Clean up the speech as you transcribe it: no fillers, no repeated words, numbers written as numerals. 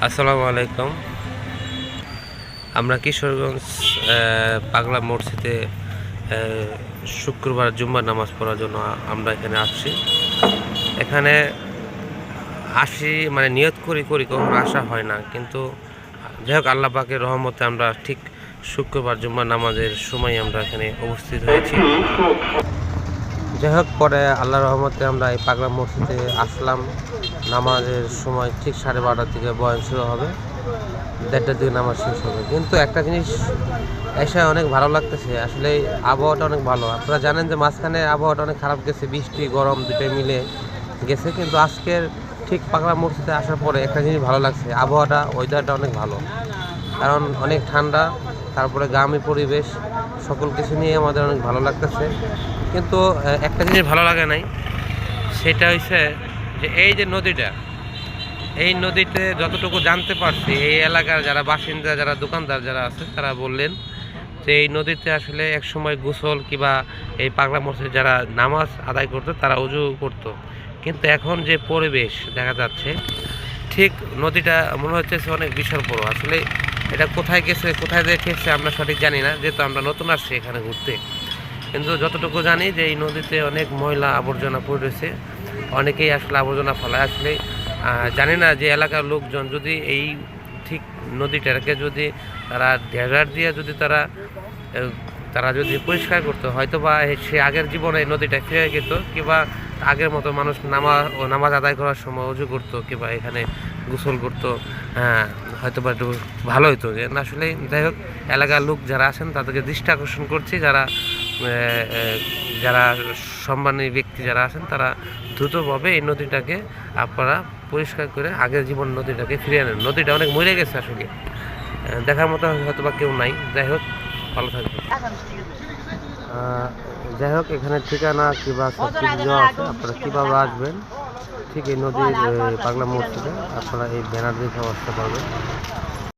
আসসালামু আলাইকুম। আমরা কিশোরগঞ্জ পাগলা মসজিদে শুক্রবার জুম্মার নামাজ পড়ার জন্য আমরা এখানে আসছি। এখানে আসি মানে নিয়ত করি কখনো আসা হয় না, কিন্তু যাই হোক আল্লাহ পাকের রহমতে আমরা ঠিক শুক্রবার জুম্মার নামাজের সময় আমরা এখানে উপস্থিত হয়েছি। যাই হোক পরে আল্লাহর রহমতে আমরা এই পাগলা মসজিদে আসলাম। নামাজের সময় ঠিক 12:30 থেকে বয়ান শুরু হবে, 1:30টার দিকে নামাজ শেষ হবে। কিন্তু একটা জিনিস এসে অনেক ভালো লাগতেছে, আসলে আবহাওয়াটা অনেক ভালো। আপনারা জানেন যে মাঝখানে আবহাওয়াটা অনেক খারাপ গেছে, বৃষ্টি গরম দুটোই মিলে গেছে, কিন্তু আজকের ঠিক পাগলা মসজিদে আসার পরে একটা জিনিস ভালো লাগছে, আবহাওয়াটা ওয়েদারটা অনেক ভালো, কারণ অনেক ঠান্ডা, তারপরে গ্রামীণ পরিবেশ, সকল কিছু নিয়ে আমাদের অনেক ভালো লাগতেছে। কিন্তু একটা জিনিস ভালো লাগে নাই, সেটা হচ্ছে যে এই যে নদীটা, এই নদীতে যতটুকু জানতে পারছি, এই এলাকার যারা বাসিন্দা, যারা দোকানদার যারা আছে, তারা বললেন যে এই নদীতে আসলে এক সময় গোসল কিংবা এই পাগলা মসজিদে যারা নামাজ আদায় করতো তারা উজু করতো, কিন্তু এখন যে পরিবেশ দেখা যাচ্ছে, ঠিক নদীটা মনে হচ্ছে অনেক বিশাল বড়। আসলে এটা কোথায় গেছে, কোথায় দেখেছে আমরা সঠিক জানি না, যেহেতু আমরা নতুন আসছি এখানে ঘুরতে। কিন্তু যতটুকু জানি যে এই নদীতে অনেক ময়লা আবর্জনা পড়ে রয়েছে, অনেকেই আসলে আবর্জনা ফেলায়। আসলে জানি না যে এলাকার লোকজন যদি এই ঠিক নদীটাকে যদি তারা ড্রেজার দিয়ে যদি তারা যদি পরিষ্কার করতো, হয়তো বা সে আগের জীবনে এই নদীটা ফিরে যেত, কিংবা আগের মতো মানুষ নামাজ আদায় করার সময় উজু করতো কিংবা এখানে গোসল করতো। হ্যাঁ, হয়তো বা একটু ভালো হতো। যে আসলে যাই হোক, এলাকার লোক যারা আছেন তাদেরকে দৃষ্টি আকর্ষণ করছি, যারা সম্মানী ব্যক্তি যারা আছেন তারা দ্রুতভাবে এই নদীটাকে আপনারা পরিষ্কার করে আগের জীবন নদীটাকে ফিরিয়ে আনেন। নদীটা অনেক মরে গেছে, আসলে দেখার মতো হয়তো বা কেউ নাই। যাই হোক, ভালো থাকবে। যাই হোক, এখানে ঠিকানা কিংবা সব কিছু দেওয়া আছে, আপনারা কীভাবে আসবেন ঠিক এই নদীর পাগলা মসজিদে আপনারা এই ব্যানার দেখে আসতে পারবেন।